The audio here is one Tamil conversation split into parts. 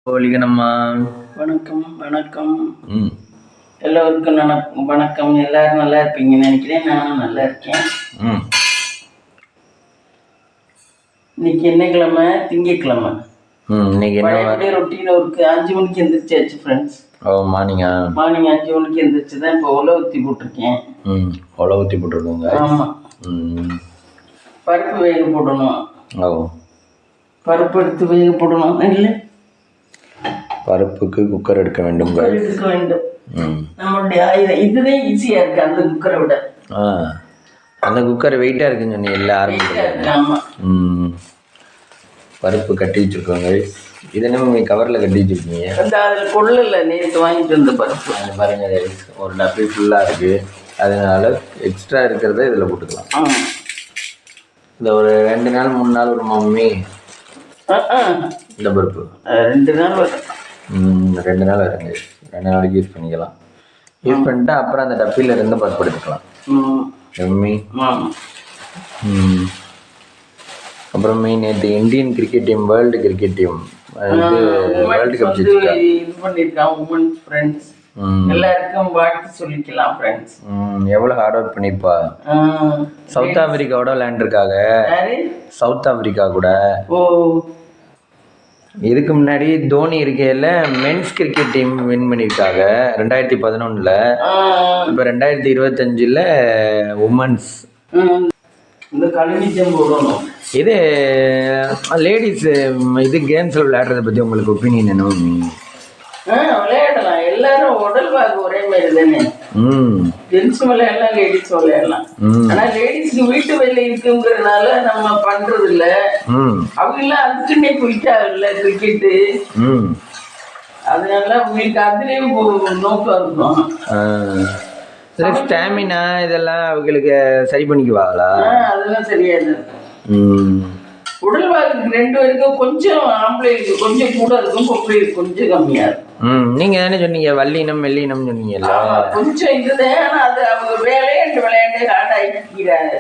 கோழிகனம்மா. வணக்கம் வணக்கம். ம் எல்லோருக்கும் வணக்கம். எல்லாரும் நல்லா இருப்பீங்கன்னு நினைக்கிறேன். நானும் நல்லா இருக்கேன். ம் இன்னைக்கு என்ன கிழமை? திங்கக்கிழமை. இன்னைக்கு என்ன பழையபடி ரொட்டீன் ஒர்க்கு. 5 மணிக்கு எந்திரிச்சாச்சு ஃப்ரெண்ட்ஸ். மார்னிங்கா? மார்னிங் 5 மணிக்கு எந்திரிச்சு தான் இப்போ உலை ஊற்றி போட்டிருக்கேன். உலை ஊற்றி போட்டிருக்கோங்க. ஆமாம். பருப்பு வேக போடணும். பருப்பு எடுத்து வேக போடணும். இல்லை, பருப்புக்கு குக்கர் எடுக்க வேண்டும். எடுக்க வேண்டும். நம்மளுடைய ஆயுதம் இதுதான் ஈஸியாக இருக்குது அந்த குக்கரை விட. அந்த குக்கர் வெயிட்டாக இருக்குன்னு சொன்னீங்க எல்லாரும். ஆமாம். பருப்பு கட்டி வச்சுருக்கோங்க. இதை நம்ம கவரில் கட்டி வச்சுருக்கீங்க. அந்த அதில் கொள்ளல நேற்று வாங்கிட்டு வந்த பருப்பு. பாருங்க, ஒரு டப்பி ஃபுல்லாக இருக்குது. அதனால எக்ஸ்ட்ரா இருக்கிறத இதில் போட்டுக்கலாம். இந்த ஒரு 2 நாள் 3 நாள் ஒரு மம்மி இந்த பருப்பு 2 நாள் வரும். 2 நாள் வருங்க. 2 நாளைக்கு யூஸ் பண்ணிக்கலாம். யூஸ் பண்ணிட்டு அப்புறம் அந்த டப்பியில் இருந்து பருப்பு எடுத்துக்கலாம். மம்மி. அப்புறம் நேற்று Indian cricket team, world cricket team world cup இது பண்ணியிருக்கான். உமன்ஸ் ஃப்ரெண்ட்ஸ் எல்லாருக்கும் வாழ்த்து சொல்லிக்கலாம் ஃப்ரெண்ட்ஸ். எவ்வளோ ஹார்ட் ஒர்க் பண்ணிப்பா. சவுத் ஆப்பிரிக்காவோட விளையாண்டுருக்காங்க. சவுத் ஆப்பிரிக்கா கூட. இதுக்கு முன்னாடி தோனி இருக்கையில் மென்ஸ் கிரிக்கெட் டீம் வின் பண்ணியிருக்காங்க 2011. இப்போ 2025 உமன்ஸ். இது லேடிஸ் இது கேம்ஸில் விளையாடுறத பற்றி உங்களுக்கு ஒப்பீனியன் என்ன? விளையாடலாம். எல்லாரும் உடல் வாக்கு ஒரே மாதிரி தானே. ஜென்ஸ் விளையாடலாம், லேடிஸ் விளையாடலாம். ஆனா லேடிஸ்க்கு வீட்டு வேலை இருக்குங்கிறதுனால நம்ம பண்றது இல்ல. அவங்க எல்லாம் அதுக்குன்னே போயிட்டாங்கல்ல கிரிக்கெட்டு. அதனால உங்களுக்கு அதுலயும் நோக்கம் இருக்கும். ஸ்டாமினா இதெல்லாம் அவங்களுக்கு சரி பண்ணிக்குவாங்களா? அதெல்லாம் சரியாது. உடல் வாக்கு 2 பேருக்கும் கொஞ்சம் ஆம்பளைக்கு கொஞ்சம் கூட இருக்கும், பொம்பளைக்கு கொஞ்சம் கம்மியா இருக்கும். நீங்க தானே சொன்னீங்க வல்லினம் மெல்லினம் சொன்னீங்கல்ல. கொஞ்சம் இதுதான். ஆனா அது அவங்க விளையாண்டு ஹார்ட் ஆகிக்கிறாங்க.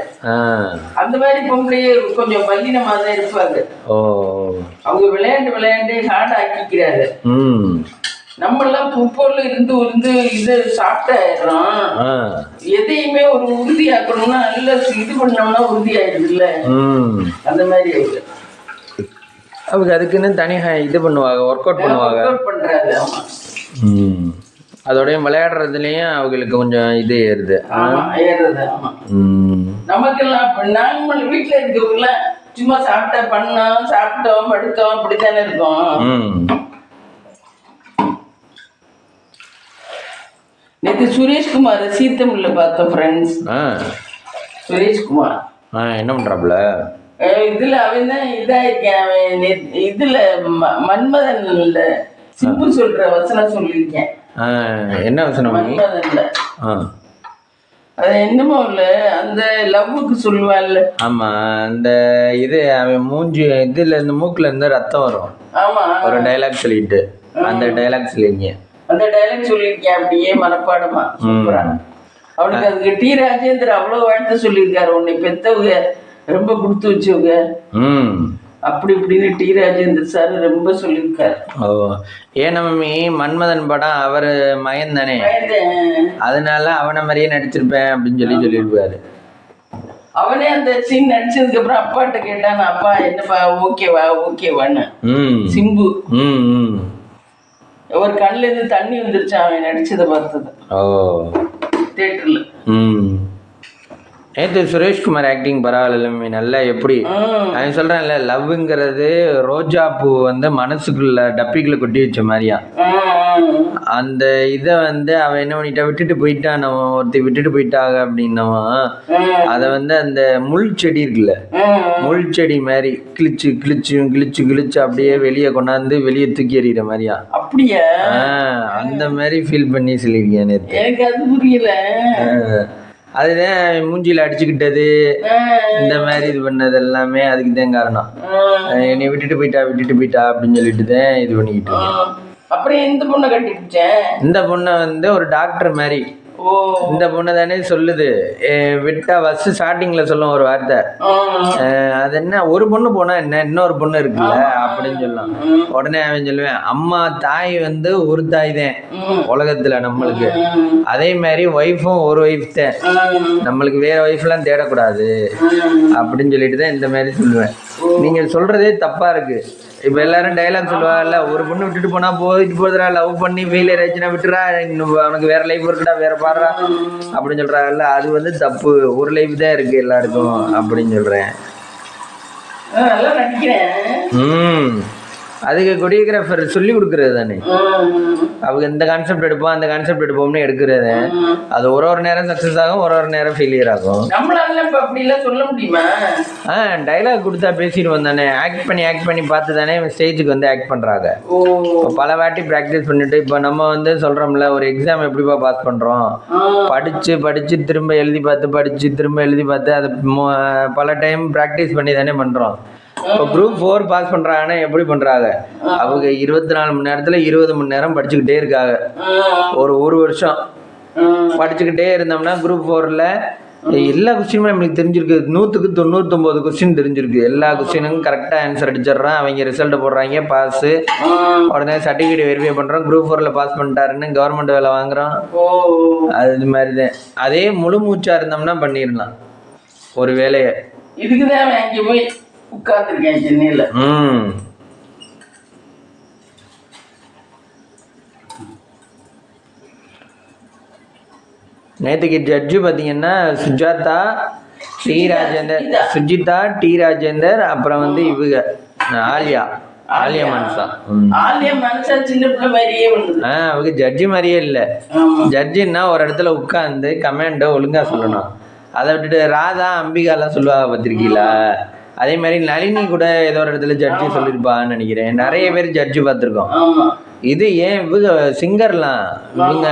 அந்த மாதிரி பொம்பளையே கொஞ்சம் வல்லினமா தான் இருப்பாங்க. அவங்க விளையாண்டு ஹார்ட் ஆக்கிக்கிறாங்க. நம்மெல்லாம் புப்போல இருந்து இது சாப்பிட்டாயிடும். எதையுமே ஒரு உறுதியாக்கணும்னா நல்ல இது பண்ணோம்னா உறுதியாயிடுது இல்ல. அந்த மாதிரி அவங்க அதுக்குன்னு தனியாக இது பண்ணுவாங்க, ஒர்க் அவுட் பண்ணுவாங்க. பண்றாங்க. அதோடய விளையாடுறதுலயும் அவங்களுக்கு கொஞ்சம் இது ஏறுது. நமக்கெல்லாம் நாங்கள் வீட்டுல இருக்கவங்கள சும்மா சாப்பிட்டோம் படுத்தோம் அப்படித்தானே இருக்கோம். நேற்று சுரேஷ்குமார் சீத்தமில்ல பார்த்தோம் ஃப்ரெண்ட்ஸ். சுரேஷ்குமார் என்ன பண்றாப்ல? இதுல அவன் தான் இதாயிருக்கேன். அவன் இதுல மன்மதன்ல சிம்பு சொல்ற வசனம் சொல்லியிருக்கேன். என்ன வசனம்? மன்மதன்ல அது என்னமோ இல்ல, அந்த லவ்வுக்கு சொல்லுவான்ல. ஆமா, அந்த இது அவன் மூஞ்சி இதுல இருந்து மூக்குல இருந்து ரத்தம் வரும். ஆமா, ஒரு டைலாக் சொல்லிட்டு அந்த டைலாக் சொல்லியிருக்கேன். அந்த டைலாக் சொல்லியிருக்கேன் அப்படியே மனப்பாடமா. அவனுக்கு அதுக்கு டி ராஜேந்தர் அவ்வளவு வாழ்த்து சொல்லியிருக்காரு. உன்னை பெத்தவங்க ரொம்ப கொடுத்து வச்சவங்க அப்படி இப்படின்னு டி ராஜேந்தர் சார் ரொம்ப சொல்லியிருக்காரு. ஏன் நம்ம மன்மதன் படம் அவர் மயன் தானே, அதனால அவனை மாதிரியே நடிச்சிருப்பேன் அப்படின்னு சொல்லியிருப்பாரு. அவனே அந்த சீன் நடிச்சதுக்கு அப்புறம் அப்பாட்ட கேட்டான், அப்பா என்னப்பா ஓகேவான்னு. சிம்பு ஒரு கண்ணுல இருந்து தண்ணி வந்துருச்சு அவன் நடிச்சதை பார்த்தது தியேட்டர்ல. நேற்று சுரேஷ்குமார் ஆக்டிங் பரவாயில்ல, நல்லா எப்படி அவன் சொல்றான்ல, லவ்ங்கிறது ரோஜா பூ மனசுக்குள்ள டப்பிக்குள்ள கொட்டி வச்ச மாதிரியா. அந்த இதை அவன் என்ன பண்ணிட்டா, விட்டுட்டு போயிட்டான். ஒருத்தி விட்டுட்டு போயிட்டாங்க அப்படின்னவன் அதை அந்த முள் செடி இருக்குல்ல, முள் செடி மாதிரி கிழிச்சு அப்படியே வெளியே கொண்டாந்து வெளியே தூக்கி எறிகிற மாதிரியா. அப்படியா? அந்த மாதிரி ஃபீல் பண்ணி சொல்லியிருக்கேன் நேற்று. எனக்கு அது புரியல. அதுதான் மூஞ்சியில அடிச்சுக்கிட்டது, இந்த மாதிரி இது பண்ணது எல்லாமே அதுக்கு தான் காரணம். என்னை விட்டுட்டு போயிட்டா அப்படின்னு சொல்லிட்டு தான் இது பண்ணிக்கிட்டு. அப்புறம் இந்த பொண்ணை கட்டிக்கிட்டேன். இந்த பொண்ணை ஒரு டாக்டர் மாதிரி இந்த பொண்ணு தானே சொல்லுது. விட்டா ஃபர்ஸ்ட் ஸ்டார்டிங்ல சொல்லும் ஒரு வார்த்தை, அது என்ன ஒரு பொண்ணு போனா என்ன, இன்னொரு பொண்ணு இருக்குல்ல அப்படின்னு சொல்லலாம். உடனே அவன் சொல்லுவேன், அம்மா தாய் வந்து ஒரு தாய் தான் உலகத்துல நம்மளுக்கு, அதே மாதிரி ஒய்ஃபும் ஒரு ஒய்ஃப் தான், நம்மளுக்கு வேற ஒய்ஃப் எல்லாம் தேடக்கூடாது அப்படின்னு சொல்லிட்டு தான் இந்த மாதிரி சொல்லுவேன். நீங்க சொல்றதே தப்பா இருக்கு. இப்ப எல்லாரும் டைலாக் சொல்லுவாங்கல்ல, ஒரு பொண்ணு விட்டுட்டு போனா போயிட்டு போதுடா, லவ் பண்ணி ஃபெயிலியர் ஆயிடுச்சுன்னா விட்டுறா, இன்னும் அவனுக்கு வேற லைஃப் இருக்குடா, வேற பாடுறா அப்படின்னு சொல்றாங்கல்ல, அது வந்து தப்பு. ஒரு லைஃப் தான் இருக்கு எல்லாருக்கும் அப்படின்னு சொல்றேன். அதுக்கு கொரியோகிராஃபர் சொல்லி கொடுக்கறது தானே, அவங்க இந்த கான்செப்ட் எடுப்போம் அந்த கான்செப்ட் எடுப்போம்னு எடுக்கிறது. அது ஒரு நேரம் சக்சஸ் ஆகும், ஒரு நேரம் ஃபெயிலியர் ஆகும். டைலாக் கொடுத்தா பேசிடுவோம் தானே, ஆக்ட் பண்ணி பார்த்து தானே ஸ்டேஜுக்கு வந்து ஆக்ட் பண்றாங்க. பல வாட்டி ப்ராக்டிஸ் பண்ணிட்டு, இப்போ நம்ம வந்து சொல்றோம்ல, ஒரு எக்ஸாம் எப்படிப்பா பாஸ் பண்றோம், படிச்சு திரும்ப எழுதி பார்த்து திரும்ப எழுதி பார்த்து அதை பல டைம் ப்ராக்டிஸ் பண்ணி தானே பண்றோம். இப்போ குரூப் 4 பாஸ் பண்றாங்கன்னா எப்படி பண்றாங்க, அவங்க 24 மணி நேரத்துல 20 மணி நேரம் படிச்சுக்கிட்டே இருக்காங்க. ஒரு வருஷம் படிச்சுக்கிட்டே இருந்தோம்னா குரூப் 4ல எல்லா கொஸ்டினுமே நம்மளுக்கு தெரிஞ்சிருக்கு. 100க்கு 99 கொஸ்டின் தெரிஞ்சிருக்கு. எல்லா கொஸ்டினுக்கும் கரெக்டா ஆன்சர் அடிச்சிடறான். அவங்க ரிசல்ட் போடுறாங்க, பாஸ், உடனே சர்டிஃபிகேட் வெரிஃபை பண்றோம், குரூப் 4ல பாஸ் பண்ணிட்டாருன்னு கவர்மெண்ட் வேலை வாங்குறோம். அது மாதிரிதான். அதே முழு மூச்சா இருந்தோம்னா பண்ணிடலாம் ஒரு வேலையை. இதுக்குதான் அங்கே போய் உட்கார்ந்துருக்கேன் சென்னையில. நேற்றுக்கு ஜட்ஜு பார்த்தீங்கன்னா சுஜிதா டி ராஜேந்தர், அப்புறம் வந்து இவங்க ஆலியா மன்சா. சின்ன பிள்ளை மாதிரியே அவங்க ஜட்ஜி மாதிரியே இல்லை. ஜட்ஜின்னா ஒரு இடத்துல உட்காந்து கமெண்ட் ஒழுங்கா சொல்லணும். அதை விட்டுட்டு ராதா அம்பிகாலாம் சொல்லுவாங்க பார்த்திருக்கீங்களா, அதே மாதிரி நளினி கூட ஏதோ ஒரு இடத்துல ஜட்ஜி சொல்லியிருப்பான்னு நினைக்கிறேன். நிறைய பேர் ஜட்ஜி பார்த்துருக்கோம். இது ஏன் இவங்க சிங்கர்லாம், இவங்க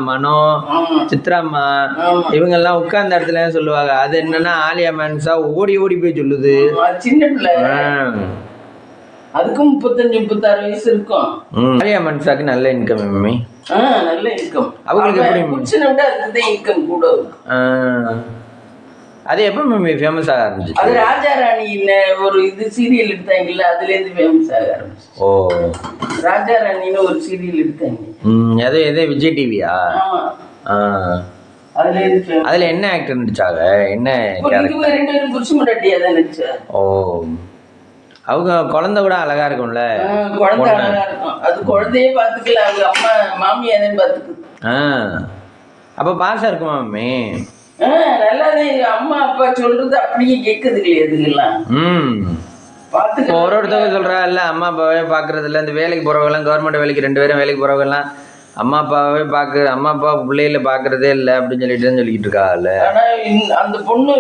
மனோ, சித்ராம்மா, இவங்கெல்லாம் உட்கார்ந்த இடத்துல சொல்லுவாங்க. அது என்னன்னா ஆலியா மன்சா ஓடி போய் சொல்லுது. சின்ன பிள்ளை, அதுக்கும் 35-36 வயசு இருக்கும். ஆலியா மன்சாக்கு நல்ல இன்கம் மம்மி. நல்ல இன்கம். அவங்களுக்கு எப்படி இன்கம் கூட. அது எப்ப மம்மி ஃபேமஸ் ஆக ஆரம்பிச்சு? அது ராஜா ராணி ஒரு இது சீரியல் எடுத்தாங்கல்ல, அதுல இருந்து ஃபேமஸ் ஆக ஆரம்பிச்சு. ராஜா ராணின்னு ஒரு சீரியல் எடுத்தாங்க. எது விஜய் டிவியா? அதுல என்ன ஆக்டர் நடிச்சாங்க, என்ன கேரக்டர்? 2 பேரும் புருஷ முன்னாடியா தான் நடிச்சாங்க. அவங்க குழந்தை கூட அழகா இருக்கும்ல. குழந்தை அழகா இருக்கும். அது குழந்தையே பாத்துக்கல, அவங்க அம்மா மாமியாரே பாத்துக்கு. அப்ப பாசம் இருக்குமா மம்மி? நல்லாதே. அம்மா அப்பா சொல்றது அப்படியே கேக்குது இல்லையா இதுக்கெல்லாம். பாத்துக்க ஒருத்தவங்க சொல்றா இல்ல, அம்மா அப்பாவே பாக்குறது இல்ல. இந்த வேலைக்கு போறவங்க எல்லாம், கவர்மெண்ட் வேலைக்கு 2 பேரும் வேலைக்கு போறவங்க எல்லாம் அம்மா அப்பாவே அம்மா அப்பா பிள்ளைகளை பாக்குறதே இல்லை அப்படின்னு சொல்லிக்கிட்டு இருக்காங்கல்ல. ஆனா அந்த பொண்ணு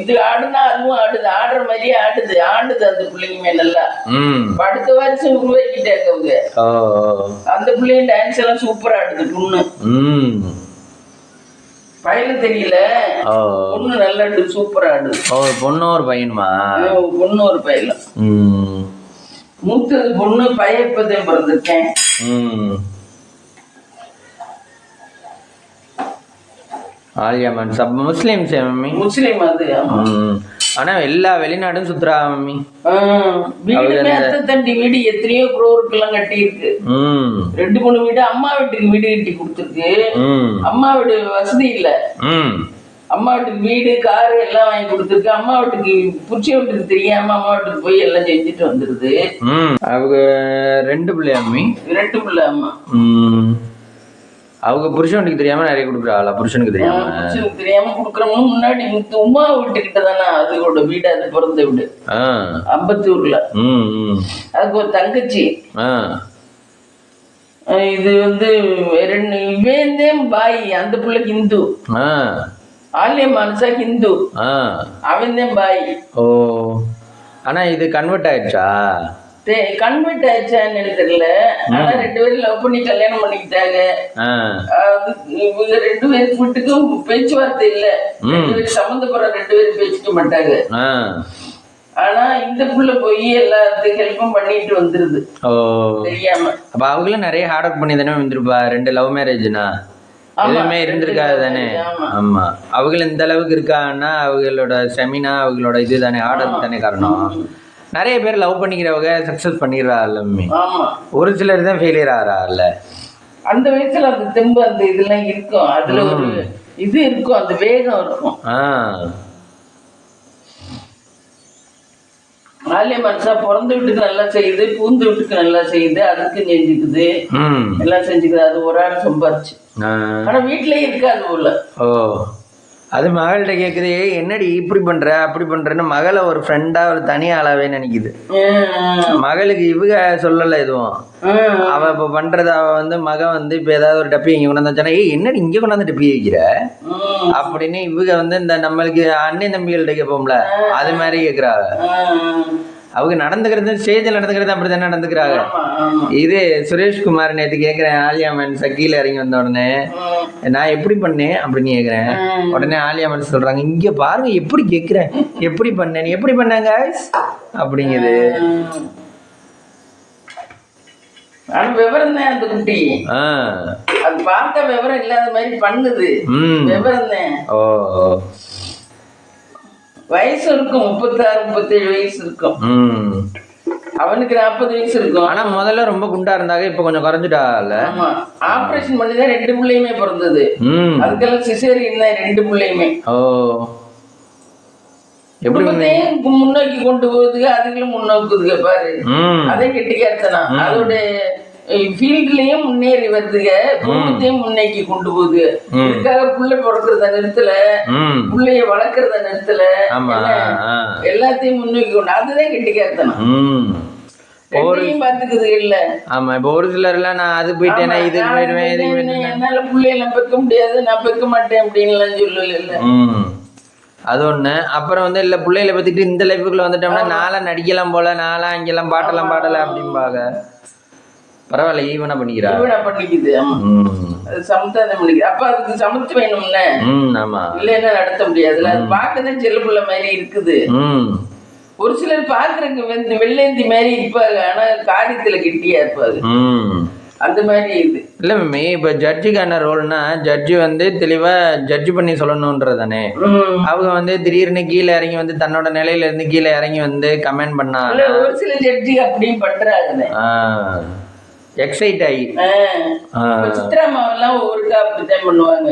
இது ஆடுனா அதுவும் ஆடுது, ஆடுற மாதிரியே ஆடுது அந்த பிள்ளைங்க நல்லா. அடுத்த வருஷம் உருவாக்கிட்டாங்க அவங்க. அந்த பிள்ளைங்க டான்ஸ் எல்லாம் சூப்பரா ஆடுது பொண்ணு. பையன் தெரியல, பொண்ணு நல்லா சூப்பரா ஆடுது. பொண்ணு ஒரு பையனுமா? பொண்ணு ஒரு பையன். மூத்தது பொண்ணு, பையன் இப்பதான் பிறந்திருக்கேன். Alya Manasa Muslims mummy? Muslim அது. ஆனா எல்லா வெளிநாடும் சுத்துறா மம்மி. தண்டி வீடு எத்தனையோ குரோருக்கெல்லாம் கட்டி இருக்கு. 2-3 வீடு அம்மா வீட்டுக்கு வீடு கட்டி கொடுத்துருக்கு. அம்மா வீடு வசதி இல்ல, அம்மா வீட்டுக்கு வீடு காரு எல்லாம் வாங்கி கொடுத்துருக்கு. அம்மா வீட்டுக்கு புருஷ வீட்டுக்கு தெரியாம அம்மா வீட்டுக்கு போய் எல்லாம் செஞ்சுட்டு வந்துருது. அவங்க 2 பிள்ளை அம்மி? 2 பிள்ளை அம்மா. அவங்க புருஷனுக்கு தெரியாம நிறைய கொடுக்குறாங்களா? புருஷனுக்கு தெரியாம குடுக்கறவங்க முன்னாடி உமா வீட்டுக்கிட்ட தானே அதுவோட வீடு, அது பிறந்த வீடு அம்பத்தூர்ல. அதுக்கு ஒரு தங்கச்சி. இது வந்து இவன் பாய், அந்த பிள்ளைக்கு இந்து. ஆலியா மன்சா ஹிந்து, அவன் தான் பாய். ஆனா இது கன்வெர்ட் ஆயிடுச்சா? கன்வெர்ட் ஆயிடுச்சான்னு எனக்கு தெரியல. ஆனா 2 பேரும் லவ் பண்ணி கல்யாணம் பண்ணிக்கிட்டாங்க. இவங்க 2 பேர் வீட்டுக்கும் பேச்சுவார்த்தை இல்ல. 2 பேரும் சம்மந்தப்படுற 2 பேரும் பேசிக்க மாட்டாங்க. ஆனா இந்த புள்ள போய் எல்லாத்துக்கும் ஹெல்ப்பும் பண்ணிட்டு வந்துருது தெரியாம. அப்ப அவங்களும் நிறைய ஹார்ட் ஒர்க் பண்ணி தானே வந்துருப்பா. 2 லவ் மேரேஜ்னா எதுவுமே இருந்திருக்காது தானே. ஆமா, அவங்களும் இந்த அளவுக்கு இருக்காங்கன்னா அவங்களோட செமினா அவங்களோட இது தானே, ஆர்டர் தானே காரணம். நிறைய பேர் லவ் பண்ணிக்கிறவங்க சக்சஸ் பண்ணிடுறாங்க, ஒரு சிலர் தான் ஃபெயிலியர் ஆகிறாருல்ல. அந்த வயசுல அந்த தெம்பு அந்த இதெல்லாம் இருக்கும், அதுல ஒரு இது இருக்கும், அந்த வேகம் இருக்கும். ஆலியா மனுஷா பிறந்த வீட்டுக்கு நல்லா செய்யுது, பூந்த வீட்டுக்கு நல்லா செய்யுது, அதுக்கு செஞ்சுக்குது, எல்லாம் செஞ்சுக்குது. அது ஒரு ஆள் சம்பாரிச்சு. ஆனா வீட்லயே இருக்காது போல. ஓ, அது மகள்கிட்ட கேக்குது, என்னடி இப்படி பண்ற அப்படி பண்றன்னு மகளை ஒரு ஃப்ரெண்டா ஒரு தனி ஆளாவே நினைக்குது. மகளுக்கு இவங்க சொல்லல எதுவும். அவ இப்ப பண்றது, அவ வந்து மக வந்து இப்ப ஏதாவது ஒரு டப்பி இங்க கொண்டாந்து, என்னடி இங்க கொண்டாந்து டப்பி வைக்கிற அப்படின்னு இவங்க வந்து இந்த நம்மளுக்கு அண்ணன் தம்பிகள்கிட்ட கேட்போம்ல, அது மாதிரி கேக்குறாங்க. அவங்க நடந்துக்கிறது ஸ்டேஜில் நடந்துக்கிறது அப்படி தானே நடந்துக்கிறாங்க. இது சுரேஷ்குமார் நேற்று கேட்குறேன், ஆலியா மேன்ஸா கீழே இறங்கி வந்த உடனே நான் எப்படி பண்ணேன் அப்படின்னு கேட்குறேன். உடனே ஆலியா மேன்ஸ் சொல்றாங்க, இங்க பாருங்க எப்படி கேட்குறேன், எப்படி பண்ணேன் எப்படி பண்ணாங்க அப்படிங்குது. விவரம் தான் அந்த குட்டி, அது பார்த்த விவரம் இல்லாத மாதிரி பண்ணுது. விவரம் தான். ஓ, வயசு இருக்கும், 36-37 வயசு இருக்கும். அவனுக்கு 40 வயசு இருக்கும். ஆனா முதல்ல ரொம்ப குண்டா இருந்தாங்க, இப்ப கொஞ்சம் குறைஞ்சிட்டால. ஆமா, ஆபரேஷன் பண்ணிதான் 2 பிள்ளையுமே பிறந்தது. அதுக்கெல்லாம் சிசேரியன் தான் 2 பிள்ளையுமே. ஓ, குடும்பத்தையும் முன்னோக்கி கொண்டு போகுதுங்க, அதுகளும் முன்னோக்குதுங்க பாரு. அதை கெட்டிக்காத்தனா அதோட ஃபீல்ட்லயும் முன்னேறி வருதுங்க, குடும்பத்தையும் முன்னேக்கி கொண்டு போகுது. இதுக்காக புள்ளை பிறக்கிறத நிறுத்தல, புள்ளைய வளர்க்கறத நிறுத்தல, எல்லாத்தையும் முன்னோக்கி கொண்டு, அதுதான் கெட்டிக்காத்தனம். பாத்துக்குது இல்ல. ஆமா, இப்ப ஒரு சிலர் எல்லாம் நான் அது போயிட்டேன்னா இது போயிடுவேன், என்னால பிள்ளையெல்லாம் பெக்க முடியாது, நான் பெக்க மாட்டேன் அப்படின்னு சொல்லல. அது ஒண்ணு. அப்புறம் வந்து இல்ல பிள்ளைகளை பத்திட்டு இந்த லைஃபுக்குள்ள வந்துட்டோம்னா நாளா நடிக்கலாம் போல, நாளா இங்கெல்லாம் பாட்டல அப்படிம்பாங்க. பரவாயில்ல, ஈவனா பண்ணிக்குது. ஆமா, அது சமத்தாதான் பண்ணிக்குது. அப்ப அதுக்கு சமைச்சு வேணும்ல. ஆமா, இல்லைன்னா நடத்த முடியாதுல்ல. அது பார்க்கதான் செல்ல பிள்ளை மாதிரி இருக்குது. ஒரு சிலர் பாக்குறதுக்கு வெள்ளேந்தி மாதிரி இருப்பாங்க, ஆனா காரியத்துல கெட்டியா இருப்பாங்க. அந்த மாதிரி இது இல்ல மேம். இப்ப ஜட்ஜுக்கான ரோல்னா ஜட்ஜு வந்து தெளிவா ஜட்ஜு பண்ணி சொல்லணும்ன்றதானே. அவங்க வந்து திடீர்னு கீழே இறங்கி வந்து தன்னோட நிலையில இருந்து கீழே இறங்கி வந்து கமெண்ட் பண்ணா, ஒரு சில ஜட்ஜு அப்படியும் பண்றாங்க, எக்ஸைட் ஆகி. சித்ராமாவெல்லாம் ஒவ்வொருக்கா அப்படித்தான் பண்ணுவாங்க,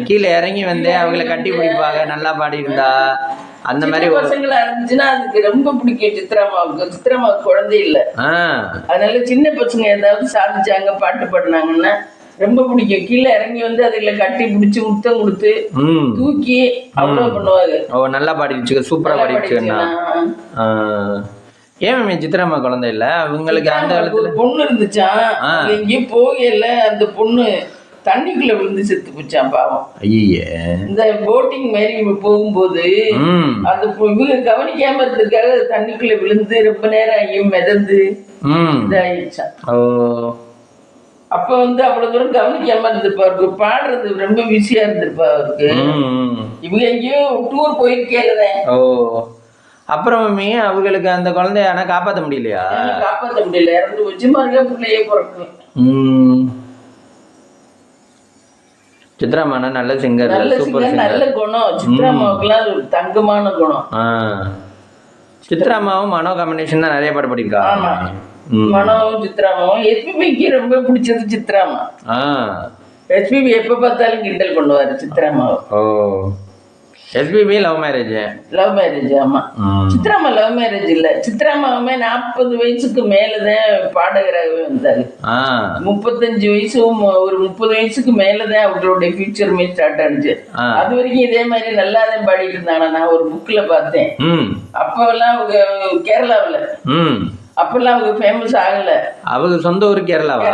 கீழே இறங்கி வந்து அவங்கள கட்டி பிடிப்பாங்க நல்லா பாடி இருந்தா. அந்த மாதிரி பசங்களா இருந்துச்சுன்னா அதுக்கு ரொம்ப பிடிக்கும் சித்ராமாவுக்கு. சித்ராமாவுக்கு குழந்தை இல்ல, அதனால சின்ன பசங்க ஏதாவது சாதிச்சாங்க பாட்டு பாடினாங்கன்னா ரொம்ப பிடிக்கும். கீழே இறங்கி வந்து அதுல கட்டி பிடிச்சு முத்தம் கொடுத்து தூக்கி அவ்வளவு பண்ணுவாங்க. ஓ, நல்லா பாடிடுச்சு, சூப்பரா பாடிடுச்சுன்னா. ஏன் மேம் சித்ராமா குழந்தை இல்ல அவங்களுக்கு? அந்த காலத்துல பொண்ணு இருந்துச்சா, எங்கேயும் போகல, அந்த பொண்ணு தண்ணிக்குள்ள விழுந்து செத்து போச்சான் பாவம். ஐயே, இந்த போட்டிங் மாதிரி போகும்போது அந்த இவங்க கவனிக்காம இருந்ததுக்காக தண்ணிக்குள்ள விழுந்து ரொம்ப நேரம் ஐயும் மிதந்து இதாயிடுச்சான். அப்ப வந்து அவ்வளவு தூரம் கவனிக்காம இருந்திருப்பா. அவருக்கு பாடுறது ரொம்ப பிஸியா இருந்திருப்பா அவருக்கு. இவங்க எங்கேயோ டூர் போயிருக்கேன். ஓ, அப்புறம் அவங்களுக்கு அந்த குழந்தைய ஆனா காப்பாற்ற முடியலையா? காப்பாற்ற முடியல, இறந்து வச்சு மறுக்க பிள்ளையே பிறக்கும். சித்ராமா நல்ல சிங்கர், நல்ல குணம். சித்ராமாவுக்குலாம் ஒரு தங்கமான குணம். சித்ராமாவும் மனோ காம்பினேஷன் தான் நிறைய பாட்டு பாடிருக்காங்க. மனோவும் சித்ராமாவும். எஸ்பிபிக்கு ரொம்ப பிடிச்சது சித்ராமா. எஸ்பிபி எப்ப பார்த்தாலும் கிண்டல் பண்ணுவாரு சித்ராமாவை. Oh, SPB love marriage. Love marriage, ஆமா. சித்ராமா லவ் மேரேஜ் இல்ல. சித்ராமாவுமே 40 வயசுக்கு மேலதான் பாடகராகவே வந்தாரு. 35 வயசு, ஒரு 30 வயசுக்கு மேலதான் அவங்களுடைய ஃபியூச்சருமே ஸ்டார்ட் ஆனிச்சு. அது வரைக்கும் இதே மாதிரி நல்லாதான் பாடிட்டு இருந்தாங்க. நான் ஒரு புக்ல பார்த்தேன். அப்பெல்லாம் அவங்க கேரளாவில், அப்பெல்லாம் அவங்க ஃபேமஸ் ஆகல. அவங்க சொந்த ஊர் கேரளாவா?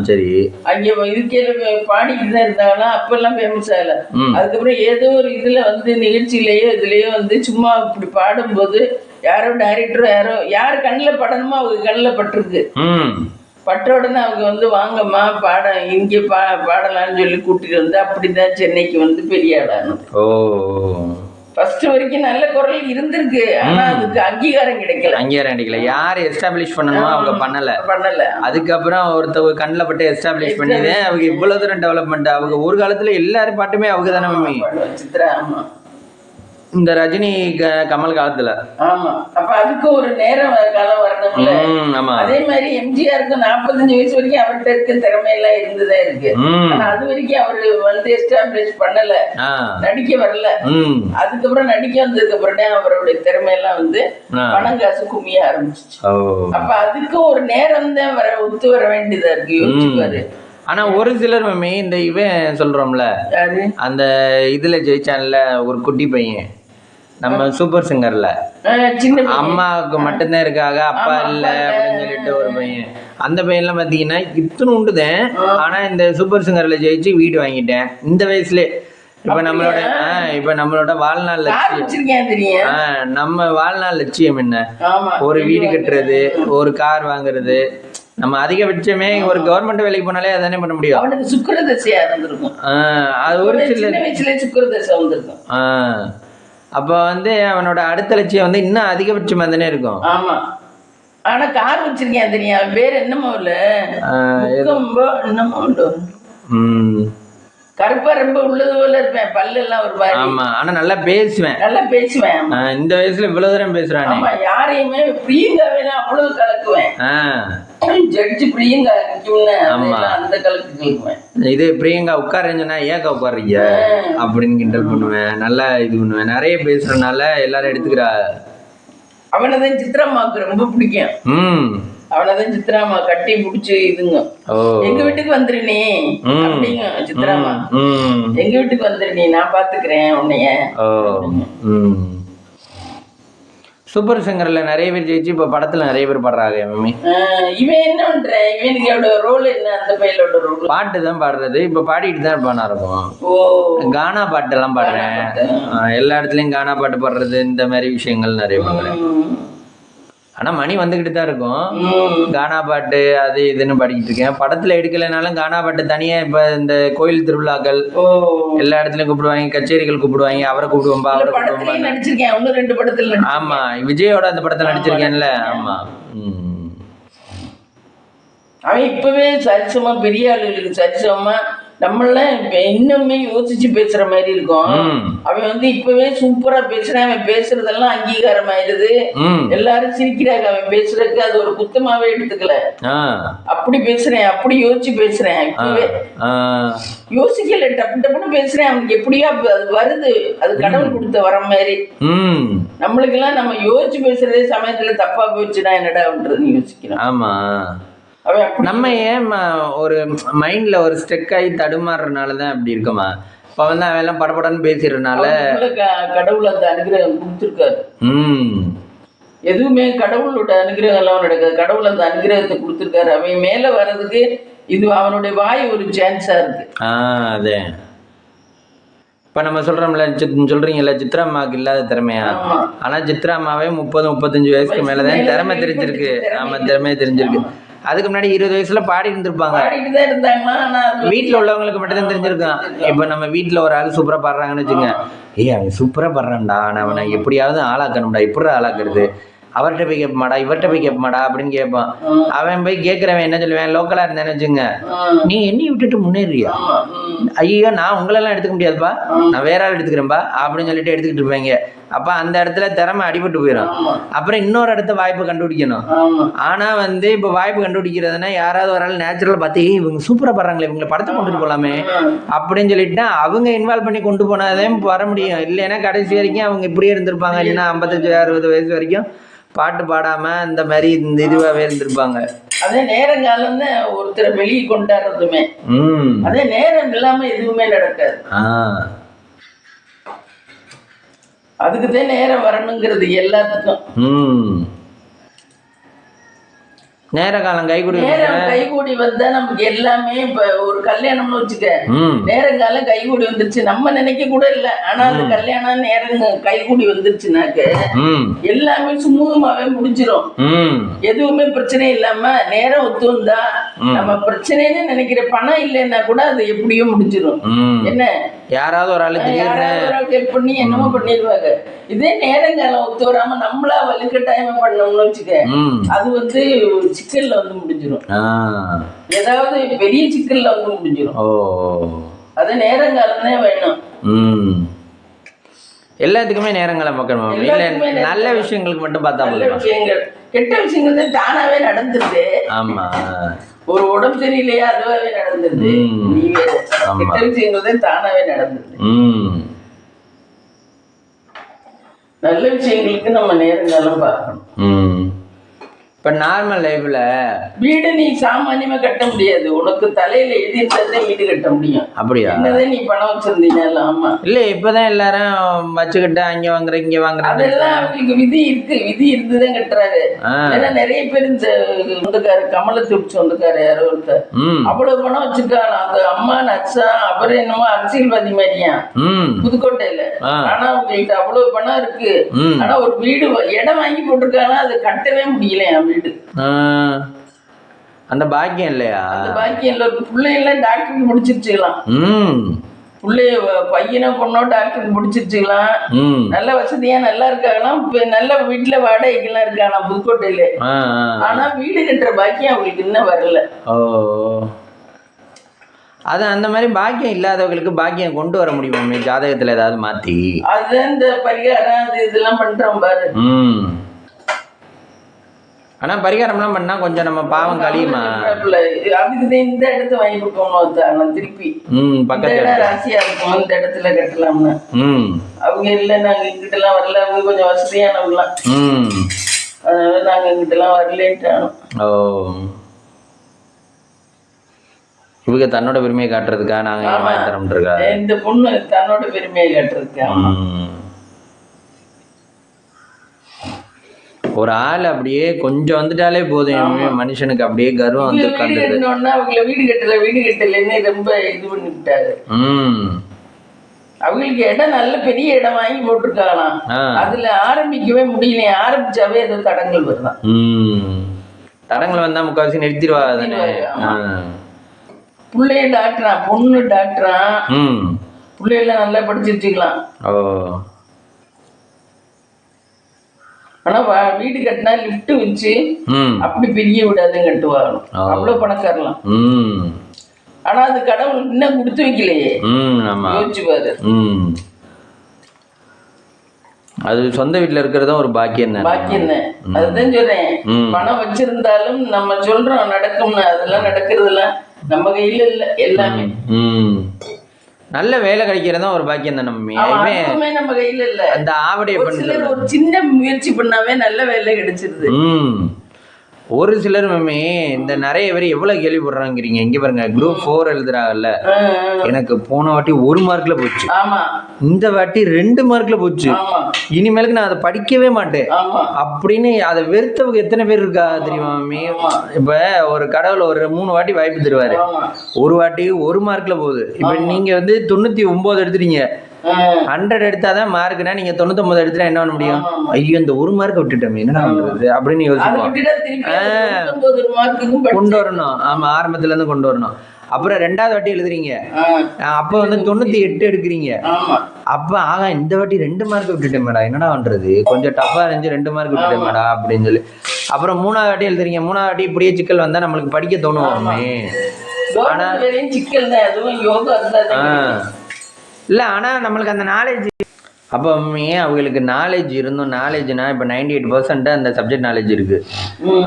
சரி. அங்க இதுக்கே பாடிக்கிட்டு தான் இருந்தாங்கன்னா அப்பெல்லாம் ஃபேமஸ் ஆகல. அதுக்கப்புறம் ஏதோ ஒரு இதுல வந்து நிகழ்ச்சியிலேயோ இதுலயோ வந்து சும்மா இப்படி பாடும்போது யாரோ டைரக்டரோ யார் கண்ணில் படணுமோ அவங்க கண்ணில் பட்டிருக்கு. பட்ட உடனே அவங்க வந்து வாங்கம்மா இங்கே பாடலான்னு சொல்லி கூட்டிட்டு வந்து அப்படிதான் சென்னைக்கு வந்து பெரிய ஆளானது. ஃபர்ஸ்ட் வரைக்கும் நல்ல குரல் இருந்திருக்கு, ஆனா அதுக்கு அங்கீகாரம் கிடைக்கல. யாரு எஸ்டாப்ளிஷ் பண்ணணுமோ அவங்க பண்ணல. அதுக்கப்புறம் ஒருத்தவங்க கண்ணில் பட்டு எஸ்டாப்ளிஷ் பண்ணிதே அவங்க இவ்வளவு தூரம் டெவலப்மெண்ட். அவங்க ஒரு காலத்துல எல்லாரும் பாட்டுமே அவங்க தானே மம்மி. சித்ரா இந்த ரஜினி கமல் காலத்துல. ஆமா, அப்ப அதுக்கு ஒரு நேரம் காலம் வரணும்ல. ஆமா, அதே மாதிரி எம்ஜிஆருக்கு 45 வயசு வரைக்கும் அவர்கிட்ட இருக்க திறமை எல்லாம் இருந்துதா இருக்கு. ஆனா அது வரைக்கும் அவரு வந்து எஸ்டாப்ளிஷ் பண்ணல, நடிக்க வரல. அதுக்கப்புறம் நடிக்க வந்ததுக்கு அப்புறம் அவருடைய திறமை எல்லாம் வந்து பணம் காசு குமிய ஆரம்பிச்சிச்சு. அப்ப அதுக்கு ஒரு நேரம் தான் ஒத்து வர வேண்டியதா இருக்கு, யோசிச்சுப்பாரு. ஆனா ஒரு சிலர் மம்மி இந்த இவன் சொல்றோம்ல, அந்த இதுல ஜெயிச்சான்ல ஒரு குட்டி பையன், நம்ம சூப்பர் சிங்கர்ல அம்மாவுக்கு மட்டும்தான் இருக்காங்க அப்பா இல்ல அப்படின்னு சொல்லிட்டு ஒரு பையன். அந்த பையன்லாம் பாத்தீங்கன்னா இத்தனை உண்டுதேன். ஆனா இந்த சூப்பர் சிங்கர்ல ஜெயிச்சு வீடு வாங்கிட்டேன் இந்த வயசுல. இப்ப நம்மளோட வாழ்நாள் லட்சியம், நம்ம வாழ்நாள் லட்சியம் என்ன? ஒரு வீடு கட்டுறது, ஒரு கார் வாங்குறது. நம்ம அதிகபட்சமே ஒரு கவர்மெண்ட் வேலைக்கு போனாலே அதானே பண்ண முடியும். அவனுக்கு சுக்கிரதசையா இருந்திருக்கும். அது ஒரு சில வயசுல சுக்கிரதசை வந்திருக்கும். அப்ப வந்து அவனோட அடுத்த லட்சியம் வந்து இன்னும் அதிகபட்சமா தானே இருக்கும். ஆமா, ஆனா கார் வச்சிருக்கேன் தெரியா, வேற என்னமோ இல்ல, என்னமோ கருப்பா ரொம்ப உள்ளது போல இருப்பேன், பல்லு எல்லாம் ஒரு மாதிரி. ஆமா, ஆனா நல்லா பேசுவேன். இந்த வயசுல இவ்வளவு தூரம் பேசுறானே. ஆமா, யாரையுமே பிரியங்காவே அவ்வளவு கலக்குவேன். ஜட்ஜி பிரியங்கா அந்த கலக்கு கலக்குவேன். இது பிரியங்கா உட்காருன்னா ஏக்கா உட்காருங்க அப்படின்னு கிண்டல் பண்ணுவேன். நல்லா இது பண்ணுவேன். நிறைய பேசுறதுனால எல்லாரும் எடுத்துக்கிறா. அவனதான் சித்ராமாவுக்கு ரொம்ப பிடிக்கும். அவனதான் சித்ராமா கட்டி பிடிச்சு இதுங்க, எங்க வீட்டுக்கு வந்துரு நீ அப்படிங்க சித்ராமா, எங்க வீட்டுக்கு வந்துரு நீ, நான் பாத்துக்கிறேன் உன்னைய. சூப்பர் சிங்கர்ல நிறைய பேர் ஜெயிச்சு இப்ப படத்துல நிறைய பேர் பாடுறாங்க மம்மி. இவன் என்ன பண்ற, இவனுக்கு ரோல் என்ன? அந்த பையனோட ரோல் பாட்டு தான் பாடுறது. இப்ப பாடிட்டு தான் இருப்பானா இருக்கும். கானா பாட்டு எல்லாம் பாடுறேன். எல்லா இடத்துலயும் கானா பாட்டு பாடுறது, இந்த மாதிரி விஷயங்கள் நிறைய பாடுறேன். ஆனா மணி வந்துகிட்டு தான் இருக்கும். கானா பாட்டு அது இதுன்னு பாடிக்கிட்டு இருக்கேன். படத்துல எடுக்கலைனாலும் கானா பாட்டு தனியா இப்ப இந்த கோயில் திருவிழாக்கள் எல்லா இடத்துலயும் கூப்பிடுவாங்க, கச்சேரிகள் கூப்பிடுவாங்க. அவரை கூப்பிடுவோம்பா, அவரை கூப்பிடுவோம்பா. ஆமா, விஜயோட அந்த படத்துல நடிச்சிருக்கேன்ல. ஆமா, அவன் இப்பவே சரிசமா பெரிய ஆளுகளுக்கு சரிசமா நம்மளாம் இன்னுமே யோசிச்சு பேசுற மாதிரி இருக்கும். அவன் வந்து இப்பவே சூப்பரா பேசுறான். அவன் பேசுறதெல்லாம் அங்கீகாரம் ஆயிடுது, எல்லாரும் சிரிக்கிறாங்க. அவன் பேசுறதுக்கு அது ஒரு குத்தமாவே எடுத்துக்கல. அப்படி பேசுறேன், அப்படி யோசிச்சு பேசுறேன். இப்பவே யோசிக்கல, டப்பு டப்புன்னு பேசுறேன். அவனுக்கு எப்படியா அது வருது, அது கடவுள் கொடுத்த வர மாதிரி. நம்மளுக்கு எல்லாம் நம்ம யோசிச்சு பேசுறதே சமயத்துல தப்பா போயிடுச்சுன்னா என்னடா பண்றதுன்னு யோசிக்கிறோம். ஆமா, நம்ம ஏன் ஒரு மைண்ட்ல ஒரு ஸ்டெக் ஆகி தடுமாறுறதுனாலதான் அப்படி இருக்குமா? இப்ப வந்து அவன் எல்லாம் படப்படன்னு பேசிடுறதுனால கடவுள் அந்த அனுகிரகம் கொடுத்துருக்காரு. எதுவுமே கடவுளோட அனுகிரகம் எல்லாம் நடக்காது. கடவுள் அந்த அனுகிரகத்தை கொடுத்துருக்காரு. அவன் மேல வர்றதுக்கு இது அவனுடைய வாய் ஒரு சான்ஸா இருக்கு. அதே இப்ப நம்ம சொல்றோம்ல, சொல்றீங்கல்ல சித்ராமாவுக்கு இல்லாத திறமையா? ஆனா சித்ராமாவே 30-35 வயசுக்கு மேலதான் திறமை தெரிஞ்சிருக்கு. ஆமா, திறமையை தெரிஞ்சிருக்கு. அதுக்கு முன்னாடி 20 வயசுல பாடி இருந்திருப்பாங்க. வீட்டுல உள்ளவங்களுக்கு மட்டும்தான் தெரிஞ்சிருக்கான். இப்ப நம்ம வீட்டுல ஒரு ஆள் சூப்பரா பாடுறாங்கன்னு வச்சுங்க, அவன் சூப்பரா பாடுறான்டா, அவனை எப்படியாவது ஆளாக்கணும்டா, எப்படி ஆளாக்குறது, அவர்கிட்ட போய் கேட்பமாடா, இவர்கிட்ட போய் கேட்பமாடா அப்படின்னு கேட்பான். அவன் போய் கேட்கிறவன் என்ன சொல்லுவேன், லோக்கலா இருந்தேன்னு வச்சுங்க, நீ என்னைய விட்டுட்டு முன்னேறியா? ஐயோ, நான் உங்களெல்லாம் எடுத்துக்க முடியாதுப்பா, நான் வேற ஆள் எடுத்துக்கிறேன்பா அப்படின்னு சொல்லிட்டு எடுத்துக்கிட்டு இருப்பாங்க. அப்ப அந்த இடத்துல திறமை அடிபட்டு போயிடும். அப்புறம் இன்னொரு இடத்த வாய்ப்பு கண்டுபிடிக்கணும். ஆனா வந்து இப்ப வாய்ப்பு கண்டுபிடிக்கிறதுனா யாராவது ஒரு ஆள் நேச்சுரல் பார்த்து இவங்க சூப்பரா பாடுறாங்களே, இவங்களை படத்தை கொண்டுட்டு போலாமே அப்படின்னு சொல்லிட்டு அவங்க இன்வால்வ் பண்ணி கொண்டு போனாதான் வர முடியும். இல்லைன்னா கடைசி வரைக்கும் அவங்க இப்படியே இருந்திருப்பாங்க. இல்லைன்னா 55-60 வயசு வரைக்கும் பாட்டு பாடாம இந்த மாதிரி இந்த இதுவாவே இருந்திருப்பாங்க. அதே நேரங்காலம் தான் ஒருத்தரை வெளியே கொண்டாடுறதுமே. அதே நேரம் இல்லாம எதுவுமே நடக்காது. அதுக்குதான் நேரம் வரணுங்கிறது எல்லாத்துக்கும். நேர காலம் கைகூடி வந்தா நமக்கு எல்லாமே. இப்ப ஒரு கல்யாணம்னு வச்சுக்க, நேரங்காலம் கைகூடி வந்துருச்சு, நம்ம நினைக்க கூட இல்ல. ஆனா அந்த கல்யாணம் நேரம் கைகூடி வந்துருச்சுனாக்க எல்லாமே சுமூகமாவே முடிஞ்சிடும். எதுவுமே பிரச்சனை இல்லாம நேரம் ஒத்து வந்தா நம்ம பிரச்சனைன்னு நினைக்கிற பணம் இல்லைன்னா கூட அது எப்படியோ முடிஞ்சிடும். என்ன யாராவது ஒரு ஆளு திடீர்னு ஹெல்ப் பண்ணி என்னமோ பண்ணிடுவாங்க. இதே நேரங்காலம் ஒத்து வராம நம்மளா வலுக்கட்டாயமா பண்ணோம்னு வச்சுக்க, அது வந்து சிக்கல்ல வந்து முடிஞ்சிடும். ஏதாவது பெரிய சிக்கல்ல வந்து முடிஞ்சிடும். அது நேரங்காலம் தான் வேணும். எல்லாத்துக்குமே நேரங்காலம் பார்க்கணும். நல்ல விஷயங்களுக்கு மட்டும் பார்த்தா நல்ல விஷயங்கள், கெட்ட விஷயங்கள் தான் தானாவே நடந்துருது. ஆமா, ஒரு உடம்பு சரியில்லையா அதுவாவே நடந்துருது. கெட்ட விஷயங்கள் தான் தானாவே நடந்துருது. நல்ல விஷயங்களுக்கு நம்ம நேரங்காலம் பார்க்கணும். இப்போ நார்மல் லைஃப்ல வீடு நீ சாமானியமா கட்ட முடியாது. உனக்கு தலையில எழுதி இருந்தாலே வீடு கட்ட முடியும். அப்படியா? என்னதான் நீ பணம் வச்சிருந்தீங்க? ஆமா. இல்ல இப்பதான் எல்லாரும் வச்சுக்கிட்டு அங்க வாங்குற இங்க வாங்குற அதெல்லாம் அவங்களுக்கு விதி இருக்கு. விதி இருந்துதான் கட்டுறாரு. ஏன்னா நிறைய பேர் இந்த சொந்தக்காரு கமலத்துக்கு சொந்தக்காரு யாரோ ஒருத்தர் அவ்வளவு பணம் வச்சிருக்காங்க. அந்த அம்மா நச்சா அப்புறம் என்னமோ அரசியல்வாதி மாதிரியா புதுக்கோட்டையில. ஆனா அவங்கள்ட்ட அவ்வளவு பணம் இருக்கு. ஆனா ஒரு வீடு இடம் வாங்கி போட்டிருக்காங்க, அது கட்டவே முடியலையா வீடு. அந்த பாக்கியம் இல்லையா? அந்த பாக்கியம் இல்ல. பிள்ளைகள்லாம் டாக்டருக்கு முடிச்சிருச்சுக்கலாம். பிள்ளைய பையனோ பொண்ணோ டாக்டருக்கு முடிச்சிருச்சுக்கலாம். நல்ல வசதியா நல்லா இருக்காங்களாம். நல்ல வீட்டுல வாடகைக்கெல்லாம் இருக்காங்க புதுக்கோட்டையில. ஆனா வீடு கட்டுற பாக்கியம் அவங்களுக்கு இன்னும் வரல. அது அந்த மாதிரி பாக்கியம் இல்லாதவங்களுக்கு பாக்கியம் கொண்டு வர முடியுமா ஜாதகத்துல ஏதாவது மாத்தி? அதுதான் இந்த பரிகாரம் அது இதெல்லாம் பண்றோம் பாரு. ஆனா பரிகாரம்லாம் பண்ணா கொஞ்சம் நம்ம பாவம் கழியுமா? அதுக்கு இந்த இடத்த வாங்கி கொடுக்கணும் திருப்பி. பக்கத்துல ராசியா இருக்கும், இந்த இடத்துல கட்டலாம்னு. அவங்க இல்ல நாங்க இங்கிட்ட எல்லாம் வரல, அவங்க கொஞ்சம் வசதியானவங்களாம், அதனால நாங்க இங்கிட்ட எல்லாம் வரலேன்ட்டானோம். இவங்க தன்னோட பெருமையை காட்டுறதுக்கா நாங்க வாங்கி தரோம்ன்றா? இந்த பொண்ணு தன்னோட பெருமையை காட்டுறதுக்கா. ஒரு ஆள் அப்படியே கொஞ்சம் வந்துட்டாலே போதும் மனுஷனுக்கு அப்படியே கர்வம் வந்து அவங்கள வீடு கட்டலன்னு ரொம்ப இது பண்ணிவிட்டாரு. அவங்களுக்கு இடம் நல்ல பெரிய இடம் வாங்கி போட்டிருக்காங்களாம். அதுல ஆரம்பிக்கவே முடியல. ஆரம்பிச்சாவே ஏதோ தடங்கள் வருதான். தடங்கள் வந்தா முக்கால்வாசி நிறுத்திடுவாங்க. பிள்ளைய டாக்டரா, பொண்ணு டாக்டரா, பிள்ளையெல்லாம் நல்லா படிச்சிருச்சுக்கலாம். ஆனா வீடு கட்டினா லிப்ட் வச்சு அப்படி பெரிய வீடாதான் கட்டுவாங்க. அவ்வளவு பணக்காரலாம். ஆனா அது கடவுள் இன்னும் கொடுத்து வைக்கலையே. யோசிச்சு பாரு. அது சொந்த வீட்டுல இருக்கிறதும் ஒரு பாக்கியம் தான். பாக்கியம் தான். அதுதான் சொல்றேன். பணம் வச்சிருந்தாலும் நம்ம சொல்றோம் நடக்கும்னு, அதெல்லாம் நடக்கிறதுலாம் நம்ம கையில இல்ல. எல்லாமே நல்ல வேலை கிடைக்கிறதா ஒரு பாக்கியம் தான். நம்ம கையில இல்ல. அந்த ஆவடைய ஒரு சின்ன முயற்சி பண்ணாவே நல்ல வேலை கிடைச்சிருது. ஒரு சிலர் இந்த நிறைய பேர் எவ்வளவு கேள்விப்படுறாங்கிறீங்க. இங்க பாருங்க, குரூப் 4 எழுதுறாங்கல்ல, எனக்கு போன வாட்டி 1 மார்க்ல போச்சு, இந்த வாட்டி 2 மார்க்ல போச்சு, இனிமேலுக்கு நான் அதை படிக்கவே மாட்டேன் அப்படின்னு அதை வெறுத்தவங்க எத்தனை பேர் இருக்கா தெரியுமா மம்மி? இப்ப ஒரு கடவுள் ஒரு 3 வாட்டி வாய்ப்பு தருவாரு. ஒரு வாட்டி 1 மார்க்ல போகுது. இப்ப நீங்க 99 எடுத்துட்டீங்க, 100 எடுத்தாதான் மார்க்னா, நீங்க 99 எடுத்துட்டா என்ன பண்ண முடியும்? ஐயோ இந்த 1 மார்க் விட்டுட்டோம் என்ன பண்றது அப்படின்னு யோசிப்போம். கொண்டு வரணும். ஆமா, ஆரம்பத்துல இருந்து கொண்டு வரணும். அப்புறம் 2வது வாட்டி எழுதுறீங்க, அப்ப 98 எடுக்கிறீங்க. அப்ப இந்த வாட்டி 2 மார்க் விட்டுட்டேன் மேடா, என்னடா பண்றது, கொஞ்சம் டஃபா இருந்துச்சு 2 மார்க் விட்டுட்டேன் மேடா அப்படின்னு சொல்லி அப்புறம் 3வது வாட்டி எழுதுறீங்க. 3வது வாட்டி இப்படியே சிக்கல் வந்தா நம்மளுக்கு படிக்க தோணுவோமே. ஆனா சிக்கல் தான், அதுவும் யோகா இல்லை, ஆனால் நம்மளுக்கு அந்த நாலேஜ் அப்போ அவங்களுக்கு நாலேஜ் இருந்தும், நாலேஜ்னா இப்போ 98% அந்த சப்ஜெக்ட் நாலேஜ் இருக்கு.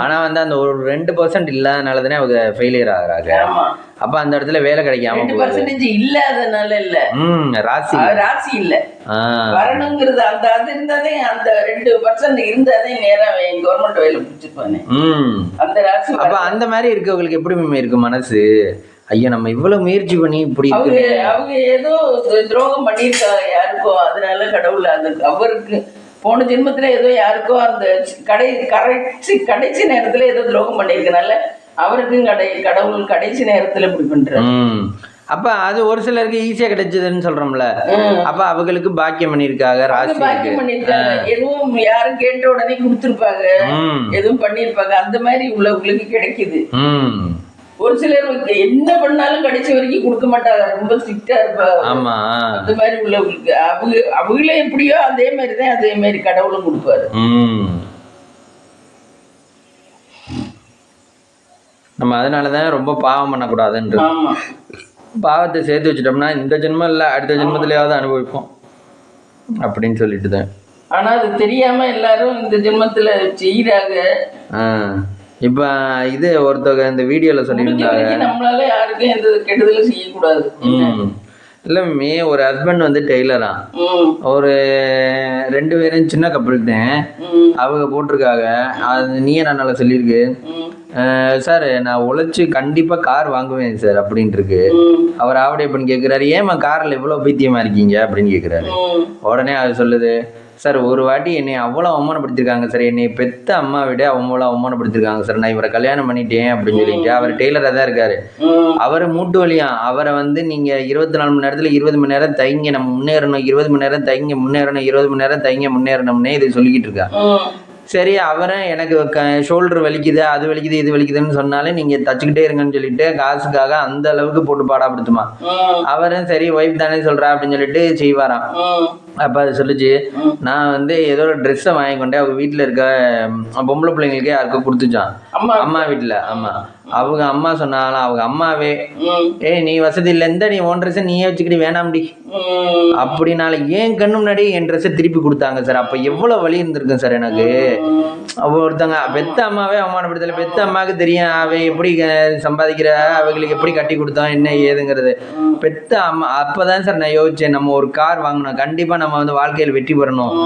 ஆனால் அந்த ஒரு 2% இல்லாதனால தானே அவங்க ஃபெயிலியர் ஆகுறாங்க. அப்போ அந்த இடத்துல வேலை கிடைக்காம இல்லாதனால இல்ல, ராசி இல்ல வரணுங்கிறது. அந்த அது இருந்தாதே, அந்த 2% இருந்தாதே நேரம் கவர்மெண்ட் வேலை பிடிச்சிருப்பானே அந்த ராசி. அப்போ அந்த மாதிரி இருக்கவங்களுக்கு எப்படி இருக்கு மனசு? ஐயா நம்ம இவ்வளவு முயற்சி பண்ணி இப்படி அவங்க ஏதோ துரோகம் பண்ணியிருக்காங்க யாருக்கோ, அதனால கடவுள் அந்த அவருக்கு போன ஜென்மத்துல ஏதோ யாருக்கோ அந்த கடைசி நேரத்துல ஏதோ துரோகம் பண்ணியிருக்கனால அவருக்கும் கடவுள் கடைசி நேரத்துல இப்படி பண்றாரு. அப்ப அது ஒரு சிலருக்கு ஈஸியா கிடைச்சதுன்னு சொல்றோம்ல, அப்ப அவங்களுக்கு பாக்கியம் பண்ணிருக்காங்க, ராசி பாக்கியம் பண்ணிருக்காங்க. எதுவும் யாரும் கேட்ட உடனே கொடுத்துருப்பாங்க, எதுவும் பண்ணிருப்பாங்க. அந்த மாதிரி உள்ளவங்களுக்கு கிடைக்குது. ஒரு சிலர் என்ன பண்ணாலும் கடைசி வரைக்கும் கொடுக்க மாட்டாங்க, ரொம்ப ஸ்ட்ரிக்டா இருப்பாங்க. ஆமா, அந்த மாதிரி உள்ளவங்களுக்கு அவங்களே எப்படியோ அதே மாதிரிதான் அதே மாதிரி கடவுளும் கொடுப்பாரு. நம்ம அதனாலதான் ரொம்ப பாவம் பண்ணக்கூடாதுன்ற. ஆமா, பாவத்தை சேர்த்து வச்சுட்டோம்னா இந்த ஜென்மம் இல்ல அடுத்த ஜென்மத்திலேயாவது அனுபவிப்போம் அப்படின்னு சொல்லிட்டு தான். ஆனா அது தெரியாம எல்லாரும் இந்த ஜென்மத்துல செய்யறாங்க. இப்ப இது ஒருத்தவங்க இந்த வீடியோல சொல்லியிருந்தாங்க, நம்மளால யாருக்கும் எந்த கெடுதலும் செய்யக்கூடாது. இல்ல ஒரு ஹஸ்பண்ட் வந்து டெய்லரா, ஒரு 2 பேரும் சின்ன கப்பல் தான் அவங்க போட்டிருக்காங்க. அது நீயே நான் சொல்லியிருக்கு, சார் நான் உழைச்சி கண்டிப்பா கார் வாங்குவேன் சார் அப்படின்ட்டு இருக்கு. அவர் ஆவடே பண்ணி கேட்கிறாரு, ஏமா கார்ல இவ்வளவு பைத்தியமா இருக்கீங்க அப்படின்னு கேட்கிறாரு. உடனே அது சொல்லுது, சார் ஒரு வாட்டி என்னை அவ்வளோ அவமானப்படுத்திருக்காங்க சார், என்னை பெத்த அம்மா விட அவ்வளோ அவமானப்படுத்திருக்காங்க சார், நான் இவரை கல்யாணம் பண்ணிட்டேன் அப்படின்னு சொல்லிட்டு. அவர் டெய்லராக தான் இருக்காரு, அவர் மூட்டு வலியா, அவரை வந்து நீங்க 24 மணி நேரத்துல 20 மணி நேரம் தைங்க நம்ம முன்னேறணும், 20 மணி நேரம் தைங்க முன்னேறணும், 20 மணி நேரம் தைங்க முன்னேறணும்னே இதை சொல்லிக்கிட்டு இருக்கா. சரி, அவரும் எனக்கு ஷோல்டர் வலிக்குது அது வலிக்குது இது வலிக்குதுன்னு சொன்னாலே நீங்க தச்சுக்கிட்டே இருங்கன்னு சொல்லிட்டு காசுக்காக அந்த அளவுக்கு போட்டு பாடாப்படுத்துமா. அவரும் சரி ஒய்ஃப் தானே சொல்றா அப்படின்னு சொல்லிட்டு செய்வாராம். அப்ப அது சொல்லிச்சு, நான் வந்து ஏதோ ஒரு ட்ரெஸ்ஸை வாங்கி கொண்டே அவங்க வீட்டுல இருக்க பொம்பளை பிள்ளைங்களுக்கே யாருக்கும் கொடுத்துச்சான், அம்மா வீட்டுல. ஆமா, அவங்க அம்மா சொன்னாலும் அவங்க அம்மாவே, நீ வசதி இல்லை இந்த நீ உன் ட்ரெஸ்ஸை நீயே வச்சுக்கிட்டு வேணாம்டி அப்படின்னால ஏன் கண்ணு முன்னாடி என் ட்ரெஸ்ஸை திருப்பி கொடுத்தாங்க சார். அப்ப எவ்வளவு வலி இருந்திருக்கும் சார் எனக்கு. ஒருத்தங்க பெத்த அம்மாவே அவமானப்படுத்தல, பெத்த அம்மாவுக்கு தெரியும் அவ எப்படி சம்பாதிக்கிற, அவங்களுக்கு எப்படி கட்டி கொடுத்தோம் என்ன ஏதுங்கிறது. பெத்த அம்மா அப்பதான் சார் நான் யோசிச்சேன், நம்ம ஒரு கார் வாங்கணும், கண்டிப்பா நம்ம வந்து வாழ்க்கையில் வெற்றி பெறணும்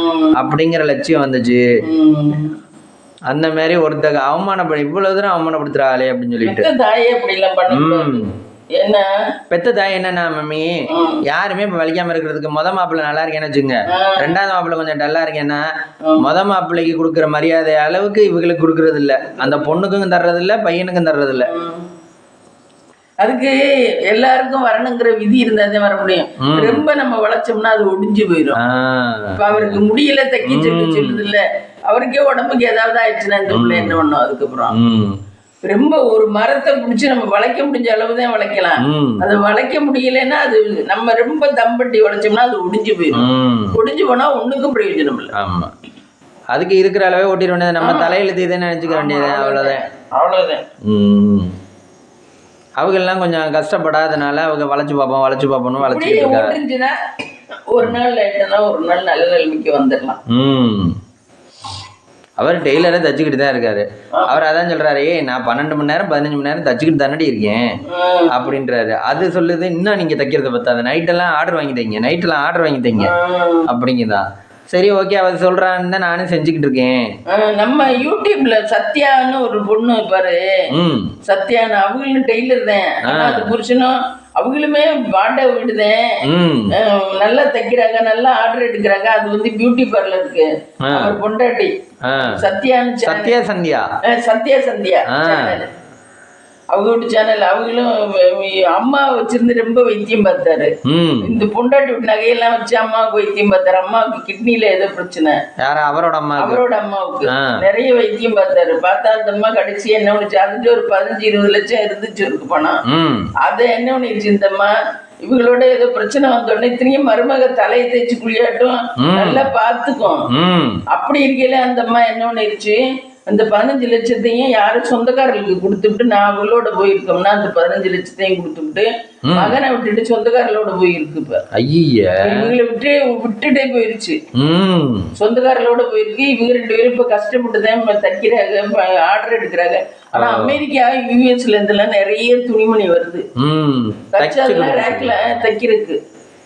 அப்படிங்கிற லட்சியம் வந்துச்சு. அந்த மாதிரி ஒருத்தங்க இவ்வளவு தூரம் அவமானப்படுத்துறாளே அப்படின்னு சொல்லிட்டு. என்ன பெத்த தாய் என்னன்னா மம்மி, யாருமே இப்ப வலிக்காம இருக்கிறதுக்கு மாப்பிள்ளை நல்லா இருக்கேன்னு வச்சுங்க, 2வது மாப்பிள்ளை கொஞ்சம் டல்லா இருக்கேன்னா மாப்பிள்ளைக்கு கொடுக்குற மரியாதை அளவுக்கு இவங்களுக்கு கொடுக்கறது இல்ல, அந்த பொண்ணுக்கும் தர்றது இல்ல பையனுக்கும் தர்றது இல்ல. அதுக்கு எல்லாருக்கும் வரணுங்கிற விதி இருந்தாதான் வர முடியும். ரொம்ப நம்ம வளைச்சோம்னா அது ஒடிஞ்சு போயிடும். இப்ப அவருக்கு முடியல தைக்க சொல்லுது இல்ல, அவருக்கே உடம்புக்கு ஏதாவது ஆயிடுச்சுன்னா இந்த பிள்ளை என்ன பண்ணும். அதுக்கப்புறம் ரொம்ப ஒரு மரத்தை பிடிச்சி நம்ம வளைக்க முடிஞ்ச அளவுதான் வளைக்கலாம். அது வளைக்க முடியலன்னா அது நம்ம ரொம்ப தம்பட்டி வளைச்சோம்னா அது ஒடிஞ்சு போயிடும். ஒடிஞ்சு போனா ஒண்ணுக்கும் பிரயோஜனம் இல்லை. ஆமா, அதுக்கு இருக்கிற அளவே ஒட்டிட வேண்டியது, நம்ம தலையில தீதுன்னு நினைச்சுக்க வேண்டியது, அவ்வளவுதான். அவங்க எல்லாம் கொஞ்சம் கஷ்டப்படாதனால அவங்க வளைச்சு பார்ப்போம்னு வளைச்சுட்டு இருக்காங்க. ஒரு நாள் லேட்டனா ஒரு நாள் நல்ல நிலைமைக்கு வந்துடலாம். அவர் டெய்லரை தச்சுக்கிட்டு தான் இருக்காரு. அவர் அதான் சொல்றாரு, நான் 12 மணி நேரம் 15 மணி நேரம் தச்சுக்கிட்டு தானடி இருக்கேன் அப்படின்றாரு. அது சொல்லுது, இன்னும் நீங்க தைக்கிறத பத்தாது, நைட்டெல்லாம் ஆர்டர் வாங்கி தைங்க அப்படிங்கதான். சரி ஓகே, அவர் சொல்றான்னு தான் நானும் செஞ்சுக்கிட்டு இருக்கேன். நம்ம யூடியூப்ல சத்யான்னு ஒரு பொண்ணு பாரு, சத்யான்னு அவங்களும் டெய்லர் தான். அது புருஷனும் அவங்களுமே வாடகை விடுதேன், நல்லா தைக்கிறாங்க, நல்லா ஆர்டர் எடுக்கிறாங்க. அது வந்து பியூட்டி பார்லருக்கு அவர் பொண்டாட்டி சத்யா சந்தியா அவங்க சேனல். அவங்களும் அம்மா வச்சிருந்து ரொம்ப வைத்தியம் பார்த்தாரு. இந்த பொண்டாட்டி நகையெல்லாம் வச்சு அம்மாவுக்கு வைத்தியம் பார்த்தாரு. அம்மாவுக்கு கிட்னில ஏதோ பிரச்சனை, அவரோட அம்மாவுக்கு நிறைய வைத்தியம் பார்த்தாரு. பார்த்தா அந்த அம்மா கடைசி என்ன ஒண்ணு அதுக்கு ஒரு 15-20 லட்சம் இருந்துச்சு இருக்கு பணம். அதை என்ன பண்ணிருச்சு இந்த அம்மா, இவங்களோட ஏதோ பிரச்சனை வந்தோடனே திரும்ப மருமக தலையை தேய்ச்சி குளியாட்டும் நல்லா பாத்துக்கும். அப்படி இருக்கையில அந்த அம்மா என்ன பண்ணிருச்சு, அந்த 15 லட்சத்தையும் யாரும் சொந்தக்காரர்களுக்கு கொடுத்துட்டு, நான் அவங்களோட போயிருக்கோம்னா அந்த 15 லட்சத்தையும் கொடுத்துட்டு மகனை விட்டுட்டு சொந்தக்காரர்களோட போயிருக்கு. இப்ப இவங்களை விட்டுட்டே போயிருச்சு, சொந்தக்காரர்களோட போயிருக்கு. இவங்க 2 பேரும் இப்ப கஷ்டப்பட்டுதான் தைக்கிறாங்க, ஆர்டர் எடுக்கிறாங்க. ஆனா அமெரிக்கா யூஎஸ்ல இருந்தெல்லாம் நிறைய துணிமணி வருது ரேக்ல தைக்கிறதுக்கு.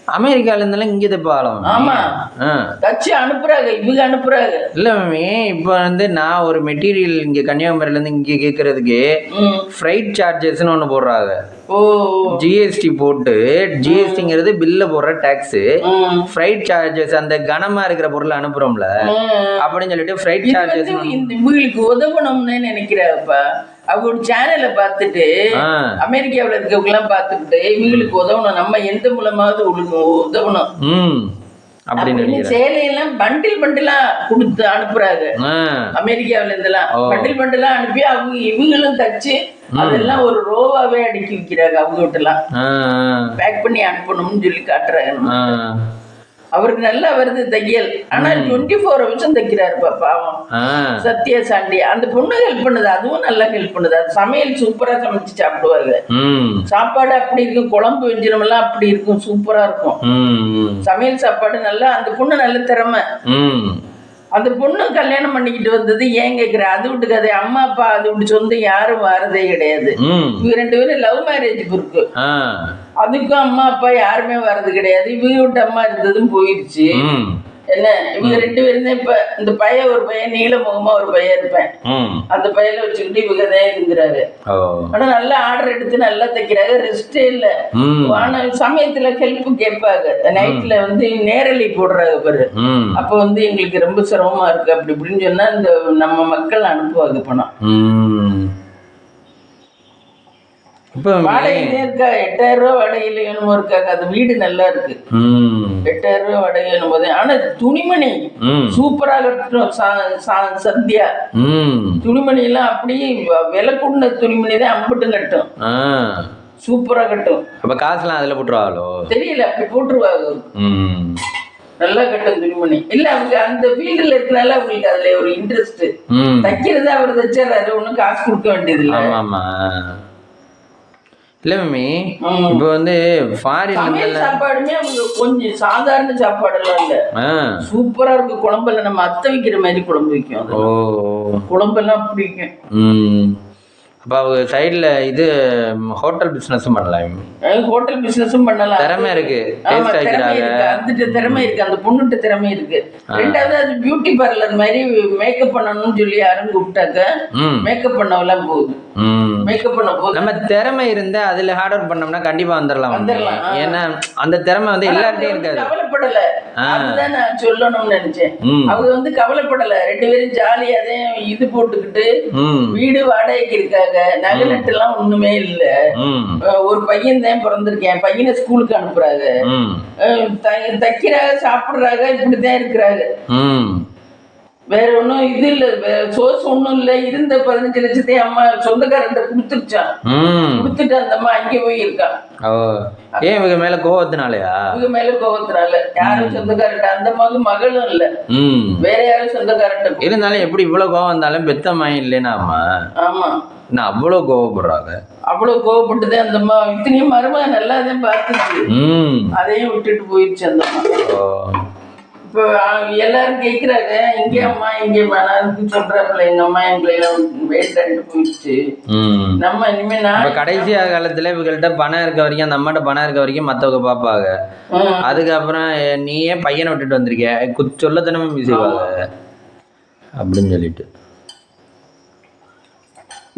அமெரிக்கால இருந்தாலும் இங்கே தைப்பாளம். ஆமா, தச்சு அனுப்புறாங்க, இவங்க அனுப்புறாங்க. இல்ல மேமி, இப்ப வந்து நான் ஒரு மெட்டீரியல் இங்க கன்னியாகுமரியில இருந்து இங்க கேட்கறதுக்கு ஃப்ரைட் சார்ஜஸ்ன்னு ஒண்ணு போடுறாங்க. ஜிஎஸ்டி போட்டு, ஜிஎஸ்டிங்கிறது பில்ல போடுற டாக்ஸ், ஃப்ரைட் சார்ஜஸ் அந்த கனமா இருக்கிற பொருளை அனுப்புறோம்ல அப்படின்னு சொல்லிட்டு ஃப்ரைட் சார்ஜஸ். இவங்களுக்கு உதவணும்னு நினைக்கிறாப்பா. அவங்க சேனலை பார்த்துட்டு அமெரிக்காவில் இருக்கவங்க எல்லாம் பார்த்துக்கிட்டு இவங்களுக்கு உதவணும், நம்ம எந்த மூலமாவது உதவணும் அப்படின்னு நினைக்கிறேன். சேலையெல்லாம் பண்டில் பண்டிலா கொடுத்து அனுப்புறாங்க அமெரிக்காவில இருந்தெல்லாம். பண்டில் பண்டிலா அனுப்பி அவங்க இவங்களும் தச்சு அதெல்லாம் ஒரு ரோவாவே அடுக்கி வைக்கிறாங்க. அவங்க வீட்டுலாம் பேக் பண்ணி அனுப்பணும்னு சொல்லி காட்டுறாங்க. அவருக்கு நல்லா வருது தையல். ஆனா 24 hours தைக்கிறாரு பாவம் சத்யா சாண்டி. அந்த பொண்ணு ஹெல்ப் பண்ணுது, அதுவும் நல்லா ஹெல்ப் பண்ணுது. அது சமையல் சூப்பரா சமைச்சு சாப்பிடுவாங்க. சாப்பாடு அப்படி இருக்கும், குழம்பு வெஞ்சினம் எல்லாம் அப்படி இருக்கும், சூப்பரா இருக்கும் சமையல் சாப்பாடு. நல்லா அந்த பொண்ணு நல்ல திறமை. அந்த பொண்ணு கல்யாணம் பண்ணிக்கிட்டு வந்தது ஏன் கேக்குற, அது விட்டு கதை. அம்மா அப்பா அது விட்டு சொந்தம் யாரும் வரதே கிடையாது. இவங்க 2 பேரும் லவ் மேரேஜ் இருக்கு. அதுக்கும் அம்மா அப்பா யாருமே வர்றது கிடையாது. இவங்க விட்டு அம்மா இருந்ததும் போயிடுச்சு. என்ன இவங்க 2 பேரும் தான். இப்ப இந்த பையன் ஒரு பையன் நீல முகமா ஒரு பையன் இருப்பேன். அந்த பையனை வச்சுக்கிட்டு இவங்க தான் இருக்கிறாரு. ஆனா நல்லா ஆர்டர் எடுத்து நல்லா தைக்கிறாங்க. ரெஸ்டே இல்ல. ஆனா சமயத்துல ஹெல்ப் கேட்பாங்க. நைட்ல நேரலை போடுறாங்க பாரு. அப்ப எங்களுக்கு ரொம்ப சிரமமா இருக்கு அப்படி இப்படின்னு சொன்னா இந்த நம்ம மக்கள் அனுப்புவாங்க பணம். வாடகையிலே இருக்கா 8000 ரூபாய் வாடகையில என்னமோ இருக்காங்க. அது வீடு நல்லா இருக்கு. 8000 ரூபாய் வாடகை என்னும்போது. ஆனா துணிமணி சூப்பரா கட்டணும் சத்யா. துணிமணி எல்லாம் அப்படியே விலை கூடின துணிமணி தான் அம்பட்டும் கட்டும். சூப்பரா கட்டும். அப்ப காசுலாம் அதுல போட்டுருவாங்களோ தெரியல, அப்படி போட்டுருவாங்க. நல்லா கட்டும் துணிமணி. இல்ல அவங்க அந்த ஃபீல்டுல இருக்கனால அவங்களுக்கு அதுல ஒரு இன்ட்ரெஸ்ட். தைக்கிறது அவர் தைச்சாரு, ஒன்னும் காசு கொடுக்க வேண்டியது இல்லை. ஆமா இல்ல மம்மி, இப்ப ஃபாரின் சாப்பாடுமே அவங்க கொஞ்சம் சாதாரண சாப்பாடெல்லாம் இல்ல, சூப்பரா இருக்கு. குழம்புல நம்ம அத்தை வைக்கிற மாதிரி குழம்பு வைக்கும். குழம்பெல்லாம் பிடிக்கும். அப்ப அவங்க சைடுல இது ஹோட்டல் பிசினஸும் பண்ணலாம். ஹோட்டல் பிசினஸும் பண்ணலாம். திறமை இருக்கு. அந்த திறமை இருக்கு. அந்த பொண்ணுகிட்ட திறமை இருக்கு. ரெண்டாவது அது பியூட்டி பார்லர் மாதிரி மேக்கப் பண்ணணும்னு சொல்லி யாரும் கூப்பிட்டாக்க மேக்கப் பண்ணவெல்லாம் போகுது. மேக்கப் பண்ண போகுது. நம்ம திறமை இருந்தா அதுல ஹார்ட் ஒர்க் பண்ணோம்னா கண்டிப்பா வந்துடலாம். ஏன்னா அந்த திறமை எல்லார்கிட்டயும் இருக்காது. கவலைப்படல, அதுதான் நான் சொல்லணும்னு நினைச்சேன். அவங்க கவலைப்படல. 2 பேரும் ஜாலியாதே இது போட்டுக்கிட்டு வீடு வாடகைக்கு இருக்காங்க. நகை நட்டு எல்லாம் ஒண்ணுமே இல்ல. ஒரு பையன் தான் பிறந்திருக்கேன். பையனை ஸ்கூலுக்கு அனுப்புறாங்க, தைக்கிறாங்க, சாப்பிடுறாங்க, இப்படிதான் இருக்கிறாங்க. வேற ஒன்னும் இது இல்ல, சோர்ஸ் ஒண்ணும் இல்ல. இருந்த 15 லட்சத்தையும் அம்மா சொந்தக்காரன்ட்ட கொடுத்துருச்சான். கொடுத்துட்டு அந்த அம்மா அங்கே போய் இருக்கான். ஏன் இவங்க மேல கோவத்தினாலயா? இவங்க மேல கோவத்தினால. யாரும் சொந்தக்காரன்ட்ட அந்த மகளும் இல்ல, வேற யாரும் சொந்தக்காரன்ட்ட. இருந்தாலும் எப்படி இவ்வளவு கோவம் வந்தாலும் பெத்த மாயம் இல்லைன்னா அம்மா. ஆமா, நான் அவ்வளவு கோவப்படுறாங்க. அவ்வளவு கோவப்பட்டுதான் அந்த அம்மா. இத்தனையும் மருமக நல்லாதான் பார்த்துச்சு, அதையும் விட்டுட்டு போயிடுச்சு அந்த அம்மா. இப்போ எல்லாரும் கேட்குறாங்க, இங்கே அம்மா இங்கே அதுக்கு சொல்றாப்புல எங்க அம்மா எங்களை வேண்டாண்டு போயிடுச்சு. நம்ம இனிமேல் நான் கடைசி காலத்துல இவங்கள்ட்ட பணம் இருக்க வரைக்கும், அந்த அம்மாட்ட பணம் இருக்க வரைக்கும் மற்றவங்க பார்ப்பாங்க. அதுக்கப்புறம் நீயே பையனை விட்டுட்டு வந்திருக்க சொல்லத்தனமே செய்வாங்க அப்படின்னு சொல்லிட்டு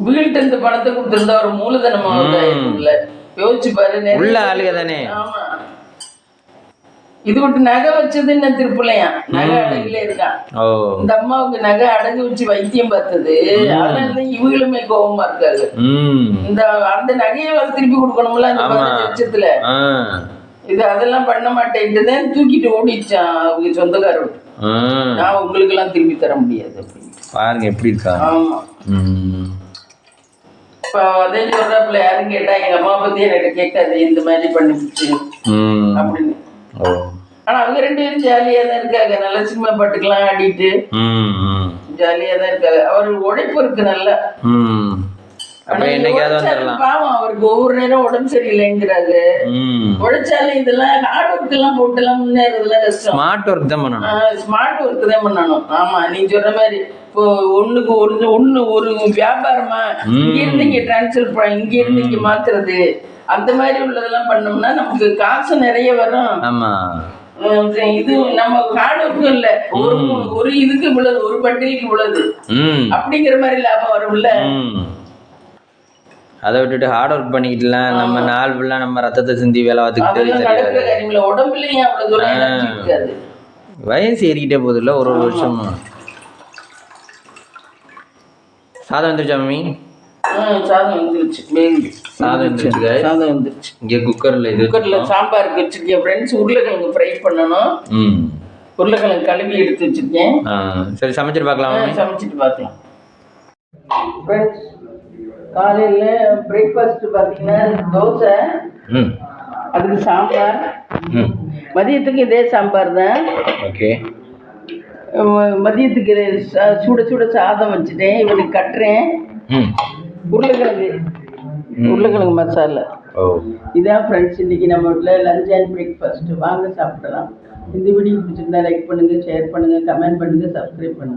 வீட்டு இந்த பணத்தை கொடுத்துருந்தா ஒரு மூலதனமா யோசிச்சு பாரு. உள்ள ஆளுக தானே. ஆமா, இது விட்டு நகை வச்சதுன்னு திருப்பிள்ளையா நகை அடகுல இருக்கான். இந்த அம்மாவுக்கு நகை அடகு வச்சு வைத்தியம் பார்த்தது. அதனால இவங்களுமே கோபமா இருக்காது. இந்த அந்த நகையை திருப்பி கொடுக்கணும்ல அந்த 15 லட்சத்துல. இது அதெல்லாம் பண்ண மாட்டேன்ட்டுதான் தூக்கிட்டு ஓடிச்சான் அவங்க சொந்தக்காரர். நான் உங்களுக்கு எல்லாம் திருப்பி தர முடியாது அப்படின்னு பாருங்க எப்படி இருக்கா. ஆமா, இப்ப அதே சொல்றாப்புல யாரும் கேட்டா எங்க அம்மா பத்தி எனக்கு கேட்காது, இந்த மாதிரி பண்ணிச்சு அப்படின்னு. ஆனா அவங்க 2 பேரும் ஜாலியா தான் இருக்காங்க. நல்ல சினிமா பாட்டுக்கெல்லாம் ஆடிட்டு ஜாலியா தான் இருக்காங்க. அவருக்கு உழைப்பு இருக்கு நல்லா. பாவம் அவருக்கு ஒவ்வொரு நேரம் உடம்பு சரியில்லைங்கிறாங்க. உழைச்சாலும் இதெல்லாம் ஹார்ட் ஒர்க் எல்லாம் போட்டு எல்லாம் முன்னேறதுலாம் கஷ்டம். ஸ்மார்ட் ஒர்க் தான் பண்ணணும். ஸ்மார்ட் ஒர்க் தான் பண்ணணும். ஆமா, நீங்க சொல்ற மாதிரி இப்போ ஒண்ணுக்கு ஒண்ணு ஒரு வியாபாரமா இங்க இருந்து இங்க டிரான்ஸ்ஃபர் பண்ண, இங்க இருந்து இங்க மாத்துறது, அந்த மாதிரி உள்ளதெல்லாம் பண்ணோம்னா நமக்கு காசு நிறைய வரும். ஆமா, இது நம்ம ஹார்ட் ஒர்க்கும் இல்ல, ஒரு இதுக்கு இவ்வளவு, ஒரு பட்டியலுக்கு இவ்வளவு அப்படிங்கிற மாதிரி லாபம் வரும்ல. அதை விட்டுட்டு ஹார்ட் ஒர்க் பண்ணிக்கிட்டுலாம் நம்ம நாள் ஃபுல்லா நம்ம ரத்தத்தை சிந்தி வேலை பார்த்துக்கிட்டு உடம்புலயும் அவ்வளவு தூரம் இருக்காது. வயசு ஏறிக்கிட்டே போகுதுல்ல ஒரு வருஷம். சாதம் வந்துருச்சா மம்மி? சாதம் வந்துருச்சு. சாதம் வந்துருச்சு. இங்கே குக்கர்ல சாம்பாருக்கு வச்சிருக்கேன் ஃப்ரெண்ட்ஸ். உருளைக்கிழங்கு ஃப்ரை பண்ணணும். உருளைக்கிழங்கு கழுவி எடுத்து வச்சிருக்கேன். சரி சமைச்சிட்டு பார்க்கலாம். சமைச்சிட்டு பார்க்கலாம். ஃப்ரெண்ட்ஸ், காலையில் பிரேக்ஃபாஸ்ட் பார்த்தீங்கன்னா தோசை, அதுக்கு சாம்பார், மதியத்துக்கு இதே சாம்பார் தான். ஓகே. மதியத்துக்கு சுட சுட சாதம் வச்சுட்டேன். இவனுக்கு கட்டுறேன். உருளைக்கிழங்கு மசாலா. இதான் ஃப்ரெண்ட்ஸ் இன்னைக்கு நம்ம வீட்டில் லஞ்ச் அண்ட் பிரேக்ஃபாஸ்ட். வாங்க சாப்பிடலாம். இந்த வீடியோ பிடிச்சிருந்தா லைக் பண்ணுங்கள், ஷேர் பண்ணுங்கள், கமெண்ட் பண்ணுங்கள், சப்ஸ்கிரைப் பண்ணுங்கள்.